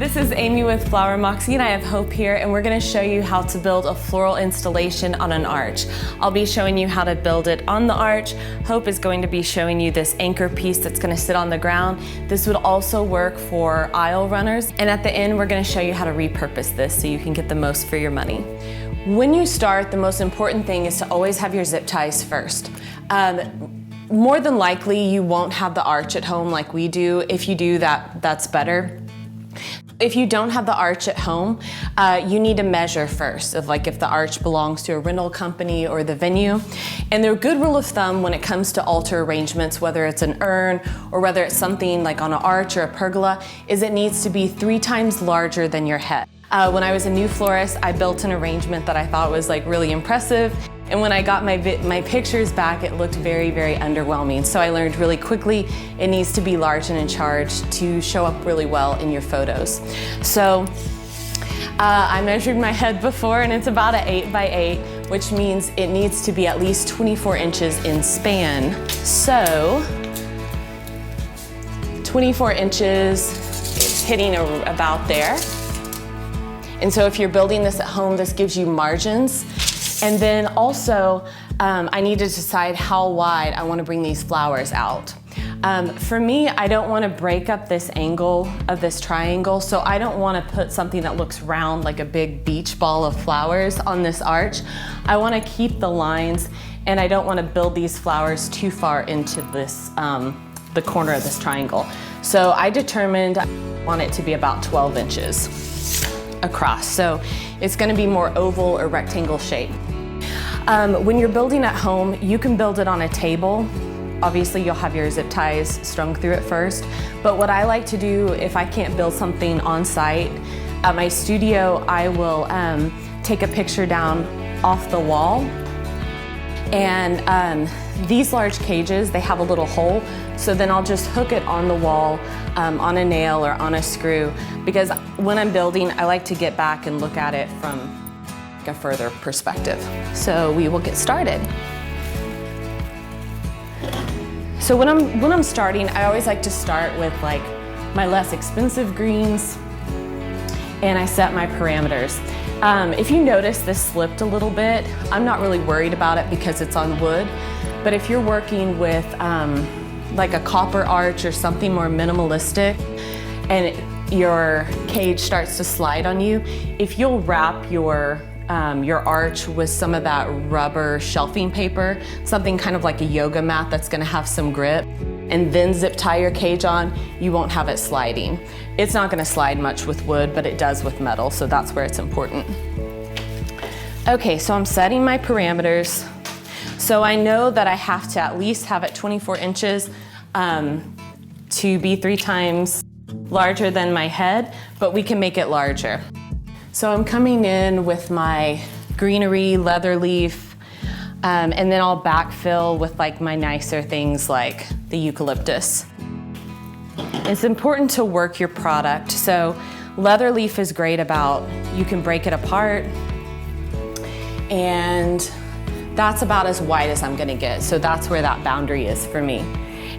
this is Amy with Flower Moxie, and I have Hope here, and we're going to show you how to build a floral installation on an arch. I'll be showing you how to build it on the arch. Hope is going to be showing you this anchor piece that's going to sit on the ground. This would also work for aisle runners, and at the end we're going to show you how to repurpose this so you can get the most for your money. When you start, the most important thing is to always have your zip ties first. More than likely you won't have the arch at home like we do. If you do, that's better. If you don't have the arch at home, you need to measure first of like if the arch belongs to a rental company or the venue. And the good rule of thumb when it comes to altar arrangements, whether it's an urn or whether it's something like on an arch or a pergola, is it needs to be 3 times larger than your head. When I was a new florist, I built an arrangement that I thought was like really impressive. And when I got my pictures back, it looked very, very underwhelming. So I learned really quickly it needs to be large and in charge to show up really well in your photos. So I measured my head before, and it's about an 8 by 8, which means it needs to be at least 24 inches in span. So 24 inches, hitting about there. And so if you're building this at home, this gives you margins. And then also, I need to decide how wide I want to bring these flowers out. For me, I don't want to break up this angle of this triangle, so I don't want to put something that looks round like a big beach ball of flowers on this arch. I want to keep the lines, and I don't want to build these flowers too far into this, the corner of this triangle. So I determined I want it to be about 12 inches across. So it's going to be more oval or rectangle shape. When you're building at home, you can build it on a table. Obviously you'll have your zip ties strung through it first, but what I like to do if I can't build something on site, at my studio I will take a picture down off the wall. And these large cages, they have a little hole, so then I'll just hook it on the wall on a nail or on a screw, because when I'm building, I like to get back and look at it from a further perspective. So we will get started. So when I'm starting, I always like to start with like my less expensive greens, and I set my parameters. If you notice this slipped a little bit, I'm not really worried about it because it's on wood, but if you're working with like a copper arch or something more minimalistic and your cage starts to slide on you, if you'll wrap your arch with some of that rubber shelving paper, something kind of like a yoga mat that's gonna have some grip, and then zip tie your cage on, you won't have it sliding. It's not gonna slide much with wood, but it does with metal, so that's where it's important. Okay, so I'm setting my parameters. So I know that I have to at least have it 24 inches to be 3 times larger than my head, but we can make it larger. So I'm coming in with my greenery leather leaf, and then I'll backfill with like my nicer things like the eucalyptus. It's important to work your product. So leather leaf is great about, you can break it apart, and that's about as wide as I'm gonna get. So that's where that boundary is for me.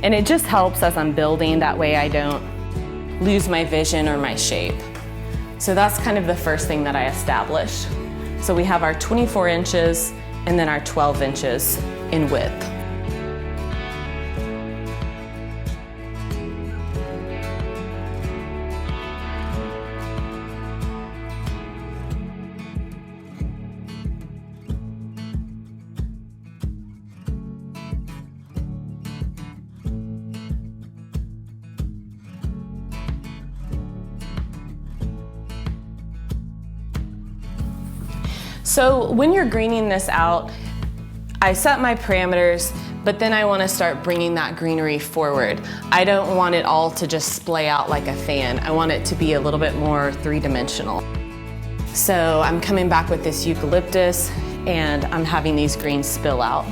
And it just helps as I'm building, that way I don't lose my vision or my shape. So that's kind of the first thing that I established. So we have our 24 inches and then our 12 inches in width. So when you're greening this out, I set my parameters, but then I want to start bringing that greenery forward. I don't want it all to just splay out like a fan. I want it to be a little bit more 3-dimensional. So I'm coming back with this eucalyptus, and I'm having these greens spill out.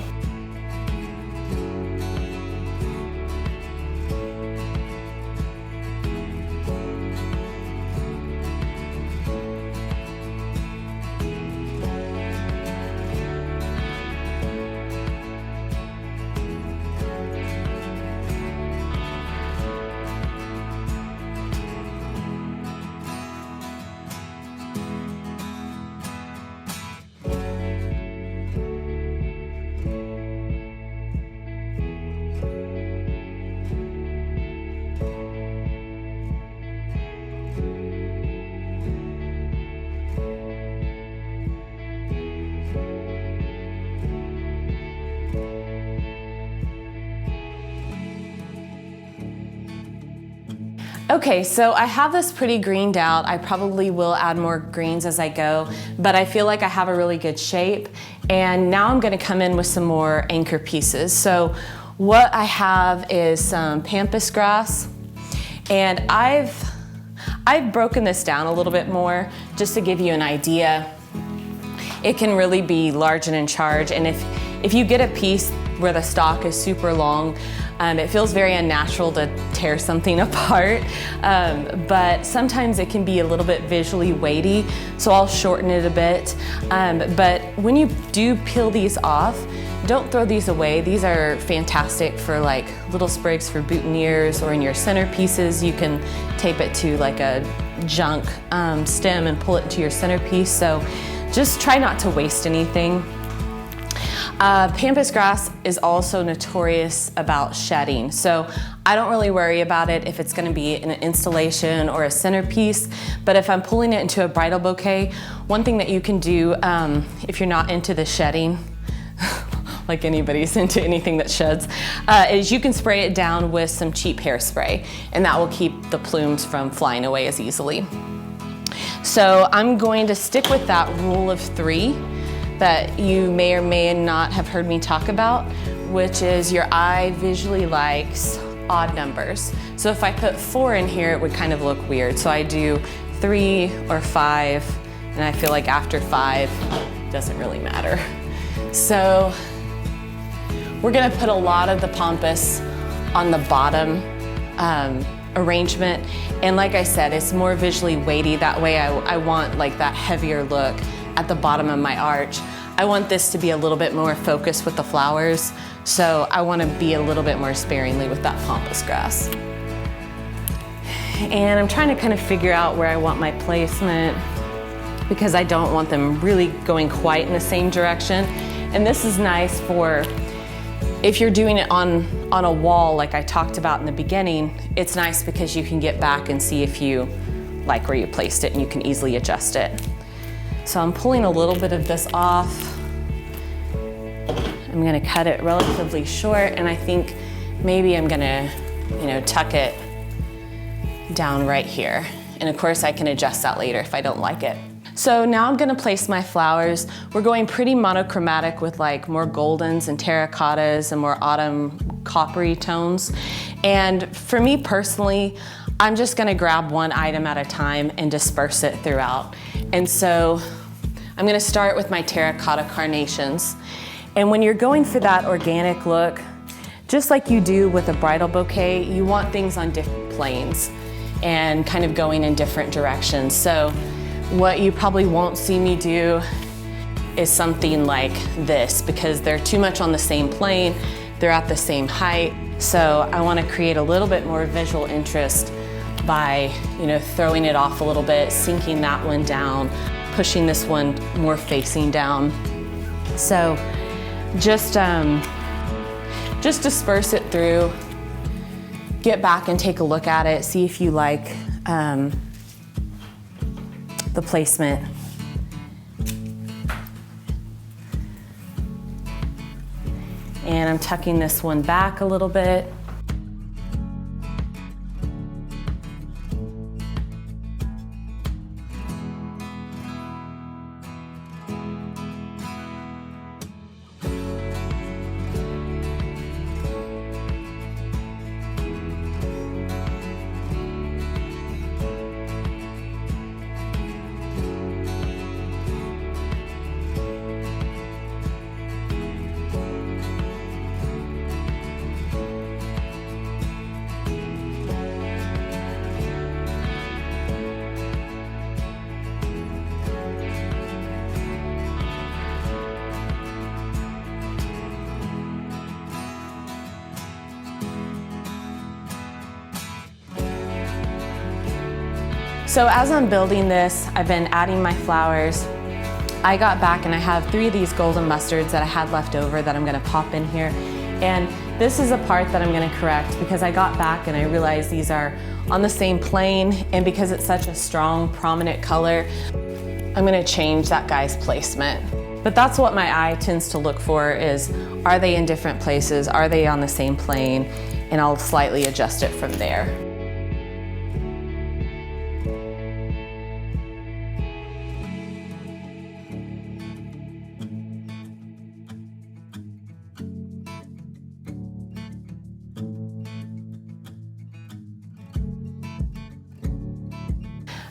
Okay, so I have this pretty greened out. I probably will add more greens as I go, but I feel like I have a really good shape. And now I'm gonna come in with some more anchor pieces. So what I have is some pampas grass, and I've broken this down a little bit more just to give you an idea. It can really be large and in charge, and if you get a piece where the stalk is super long, it feels very unnatural to tear something apart, but sometimes it can be a little bit visually weighty, so I'll shorten it a bit. But when you do peel these off, don't throw these away. These are fantastic for like little sprigs for boutonnieres, or in your centerpieces. You can tape it to like a junk stem and pull it to your centerpiece, so just try not to waste anything. Pampas grass is also notorious about shedding, so I don't really worry about it if it's going to be an installation or a centerpiece, but if I'm pulling it into a bridal bouquet, one thing that you can do if you're not into the shedding, like anybody's into anything that sheds, is you can spray it down with some cheap hairspray, and that will keep the plumes from flying away as easily. So I'm going to stick with that rule of 3 that you may or may not have heard me talk about, which is your eye visually likes odd numbers. So if I put 4 in here, it would kind of look weird. So I do 3 or 5, and I feel like after 5, it doesn't really matter. So we're gonna put a lot of the pampas on the bottom arrangement. And like I said, it's more visually weighty. That way I want like that heavier look at the bottom of my arch. I want this to be a little bit more focused with the flowers, so I want to be a little bit more sparingly with that pampas grass. And I'm trying to kind of figure out where I want my placement, because I don't want them really going quite in the same direction. And this is nice for if you're doing it on a wall like I talked about in the beginning. It's nice because you can get back and see if you like where you placed it, and you can easily adjust it. So I'm pulling a little bit of this off. I'm gonna cut it relatively short, and I think maybe I'm gonna, tuck it down right here. And of course I can adjust that later if I don't like it. So now I'm gonna place my flowers. We're going pretty monochromatic with like more goldens and terracottas and more autumn coppery tones. And for me personally, I'm just gonna grab one item at a time and disperse it throughout. And so I'm gonna start with my terracotta carnations. And when you're going for that organic look, just like you do with a bridal bouquet, you want things on different planes and kind of going in different directions. So what you probably won't see me do is something like this, because they're too much on the same plane, they're at the same height. So I wanna create a little bit more visual interest by throwing it off a little bit, sinking that one down, pushing this one more facing down. So just disperse it through, get back and take a look at it, see if you like the placement. And I'm tucking this one back a little bit. So as I'm building this, I've been adding my flowers. I got back and I have 3 of these golden mustards that I had left over that I'm gonna pop in here. And this is a part that I'm gonna correct, because I got back and I realized these are on the same plane, and because it's such a strong, prominent color, I'm gonna change that guy's placement. But that's what my eye tends to look for, is are they in different places? Are they on the same plane? And I'll slightly adjust it from there.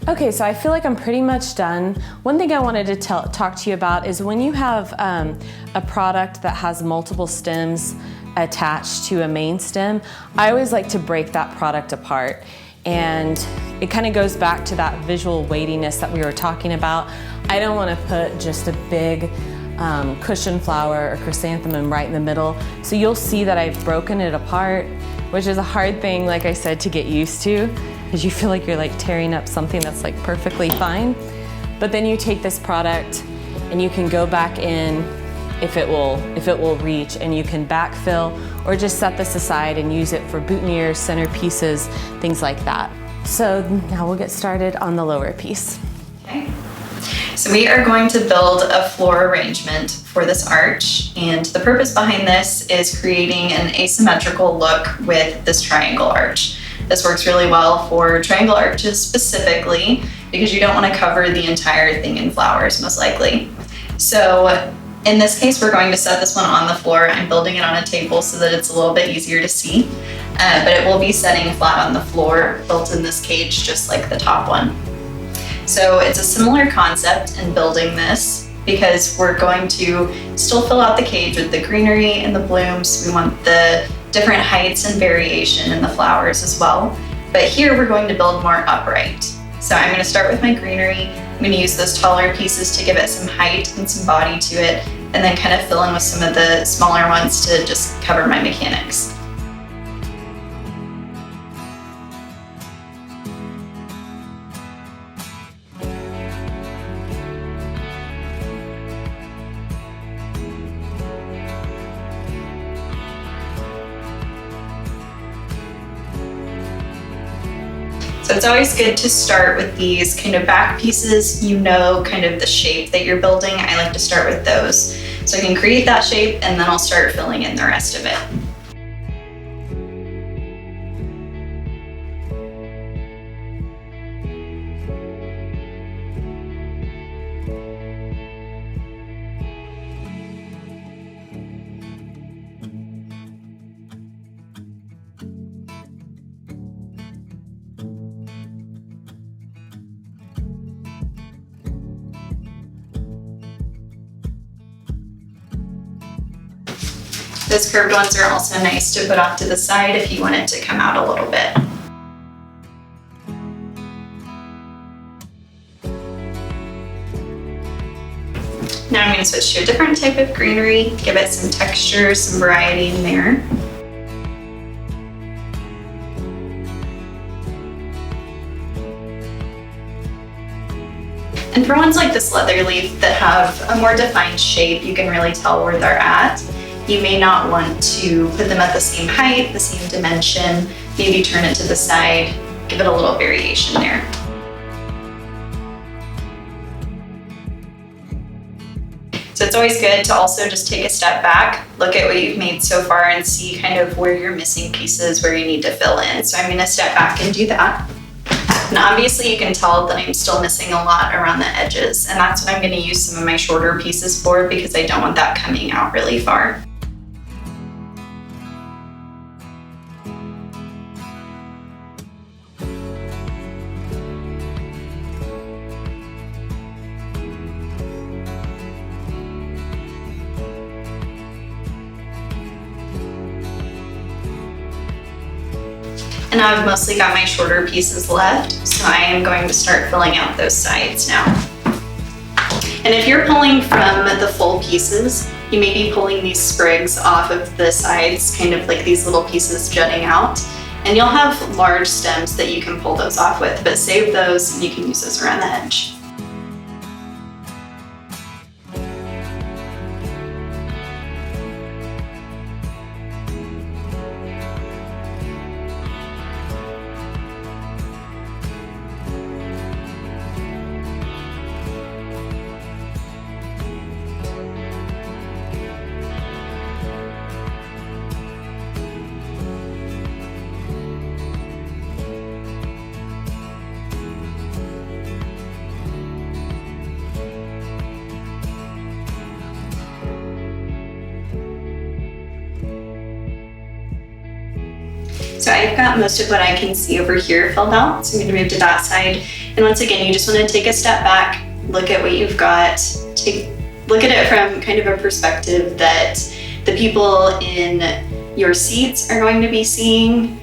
Okay, so I feel like I'm pretty much done. One thing I wanted to talk to you about is when you have a product that has multiple stems attached to a main stem, I always like to break that product apart. And it kind of goes back to that visual weightiness that we were talking about. I don't want to put just a big cushion flower or chrysanthemum right in the middle. So you'll see that I've broken it apart, which is a hard thing, like I said, to get used to, because you feel like you're like tearing up something that's like perfectly fine. But then you take this product and you can go back in if it will reach, and you can backfill or just set this aside and use it for boutonnieres, centerpieces, things like that. So now we'll get started on the lower piece. Okay. So we are going to build a floor arrangement for this arch, and the purpose behind this is creating an asymmetrical look with this triangle arch. This works really well for triangle arches specifically because you don't want to cover the entire thing in flowers, most likely. So in this case, we're going to set this one on the floor. I'm building it on a table so that it's a little bit easier to see, but it will be setting flat on the floor, built in this cage, just like the top one. So it's a similar concept in building this because we're going to still fill out the cage with the greenery and the blooms. We want the different heights and variation in the flowers as well. But here we're going to build more upright. So I'm going to start with my greenery. I'm going to use those taller pieces to give it some height and some body to it, and then kind of fill in with some of the smaller ones to just cover my mechanics. So it's always good to start with these kind of back pieces, you know, kind of the shape that you're building. I like to start with those. So I can create that shape and then I'll start filling in the rest of it. Those curved ones are also nice to put off to the side if you want it to come out a little bit. Now I'm going to switch to a different type of greenery, give it some texture, some variety in there. And for ones like this leather leaf that have a more defined shape, you can really tell where they're at. You may not want to put them at the same height, the same dimension, maybe turn it to the side, give it a little variation there. So it's always good to also just take a step back, look at what you've made so far and see kind of where you're missing pieces, where you need to fill in. So I'm going to step back and do that. And obviously you can tell that I'm still missing a lot around the edges, and that's what I'm going to use some of my shorter pieces for because I don't want that coming out really far. And now I've mostly got my shorter pieces left, so I am going to start filling out those sides now. And if you're pulling from the full pieces, you may be pulling these sprigs off of the sides, kind of like these little pieces jutting out. And you'll have large stems that you can pull those off with, but save those and you can use those around the edge. So I've got most of what I can see over here filled out. So I'm going to move to that side. And once again, you just want to take a step back, look at what you've got, look at it from kind of a perspective that the people in your seats are going to be seeing.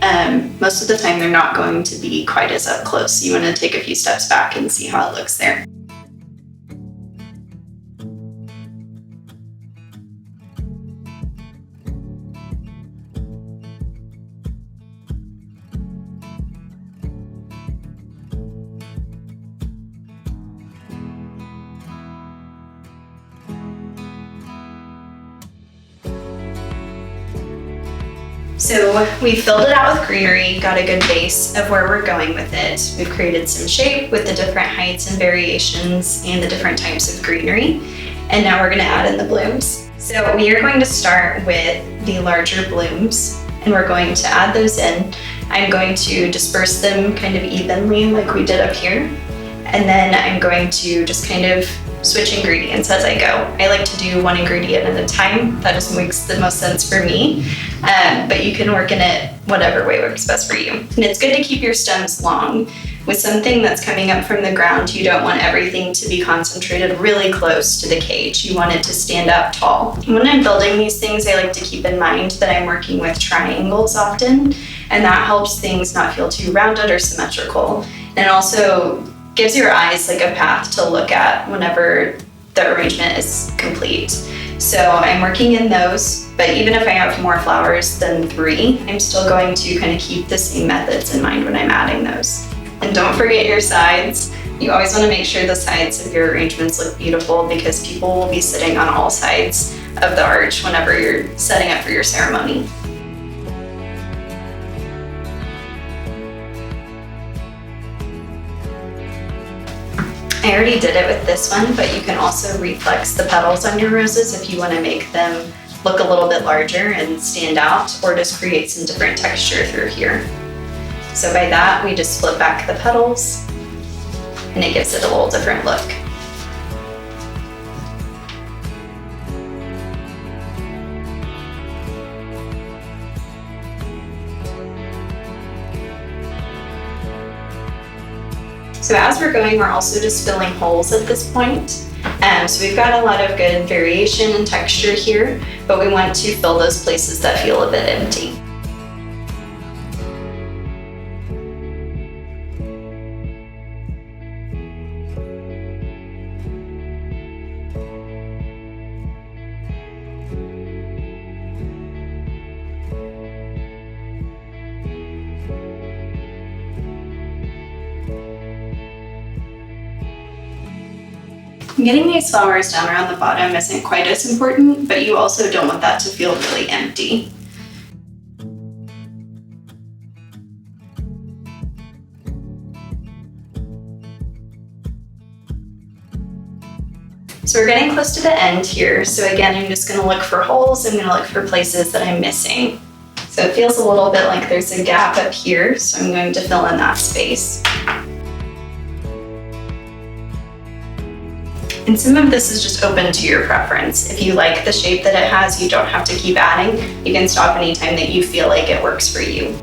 Most of the time, they're not going to be quite as up close. So you want to take a few steps back and see how it looks there. So we filled it out with greenery, got a good base of where we're going with it. We've created some shape with the different heights and variations and the different types of greenery. And now we're gonna add in the blooms. So we are going to start with the larger blooms and we're going to add those in. I'm going to disperse them kind of evenly like we did up here. And then I'm going to just kind of switch ingredients as I go. I like to do one ingredient at a time. That just makes the most sense for me. But you can work in it whatever way works best for you. And it's good to keep your stems long. With something that's coming up from the ground, you don't want everything to be concentrated really close to the cage. You want it to stand up tall. When I'm building these things, I like to keep in mind that I'm working with triangles often, and that helps things not feel too rounded or symmetrical. And it also gives your eyes like a path to look at whenever the arrangement is complete. So I'm working in those, but even if I have more flowers than 3, I'm still going to kind of keep the same methods in mind when I'm adding those. And don't forget your sides. You always want to make sure the sides of your arrangements look beautiful because people will be sitting on all sides of the arch whenever you're setting up for your ceremony. I already did it with this one, but you can also reflex the petals on your roses if you want to make them look a little bit larger and stand out, or just create some different texture through here. So by that, we just flip back the petals and it gives it a little different look. So as we're going, we're also just filling holes at this point. So we've got a lot of good variation and texture here, but we want to fill those places that feel a bit empty. Getting these flowers down around the bottom isn't quite as important, but you also don't want that to feel really empty. So we're getting close to the end here. So again, I'm just gonna look for holes. I'm gonna look for places that I'm missing. So it feels a little bit like there's a gap up here. So I'm going to fill in that space. And some of this is just open to your preference. If you like the shape that it has, you don't have to keep adding. You can stop anytime that you feel like it works for you.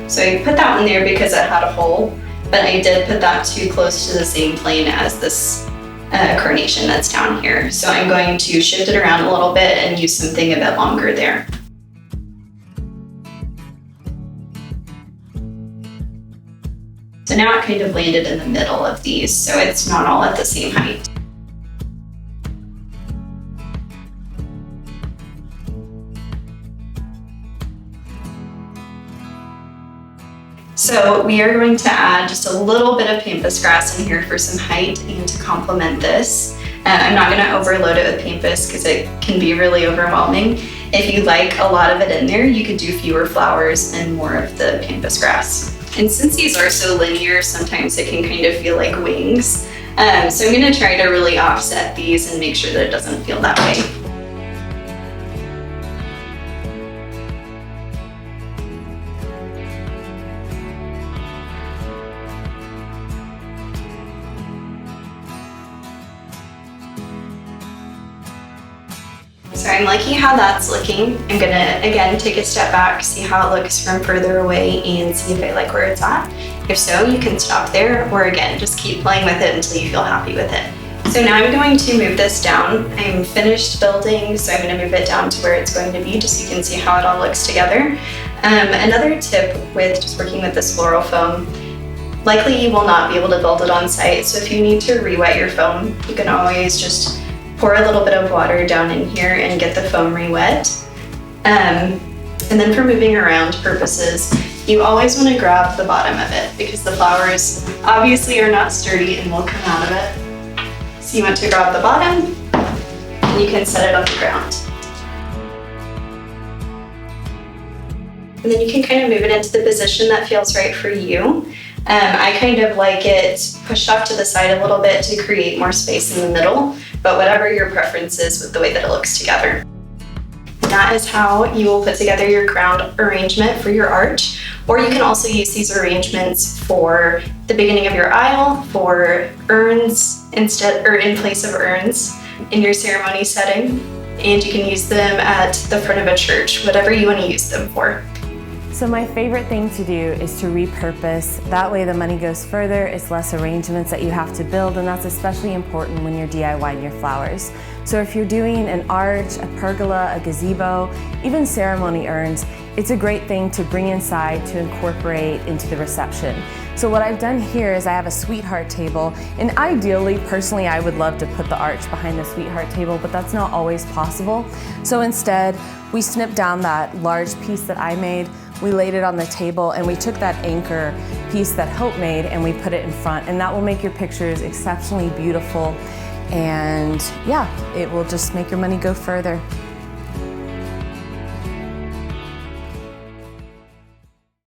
So I put that one there because it had a hole, but I did put that too close to the same plane as this carnation that's down here. So I'm going to shift it around a little bit and use something a bit longer there. So now it kind of landed in the middle of these, so it's not all at the same height. So we are going to add just a little bit of pampas grass in here for some height and to complement this. I'm not going to overload it with pampas because it can be really overwhelming. If you like a lot of it in there, you could do fewer flowers and more of the pampas grass. And since these are so linear, sometimes it can kind of feel like wings. So I'm going to try to really offset these and make sure that it doesn't feel that way. So I'm liking how that's looking. I'm gonna, again, take a step back, see how it looks from further away and see if I like where it's at. If so, you can stop there, or again, just keep playing with it until you feel happy with it. So now I'm going to move this down. I'm finished building, so I'm gonna move it down to where it's going to be, just so you can see how it all looks together. Another tip with just working with this floral foam, likely you will not be able to build it on site, so if you need to re-wet your foam, you can always just pour a little bit of water down in here and get the foam re-wet. And then for moving around purposes, you always want to grab the bottom of it because the flowers obviously are not sturdy and will come out of it. So you want to grab the bottom and you can set it on the ground. And then you can kind of move it into the position that feels right for you. I kind of like it pushed off to the side a little bit to create more space in the middle, but whatever your preference is with the way that it looks together. That is how you will put together your ground arrangement for your arch, or you can also use these arrangements for the beginning of your aisle, for urns instead, or in place of urns in your ceremony setting, and you can use them at the front of a church, whatever you want to use them for. So my favorite thing to do is to repurpose. That way the money goes further, it's less arrangements that you have to build, and that's especially important when you're DIYing your flowers. So if you're doing an arch, a pergola, a gazebo, even ceremony urns, it's a great thing to bring inside to incorporate into the reception. So what I've done here is I have a sweetheart table, and ideally, personally, I would love to put the arch behind the sweetheart table, but that's not always possible. So instead, we snipped down that large piece that I made, we laid it on the table, and we took that anchor piece that Hope made and we put it in front, and that will make your pictures exceptionally beautiful, and yeah, it will just make your money go further.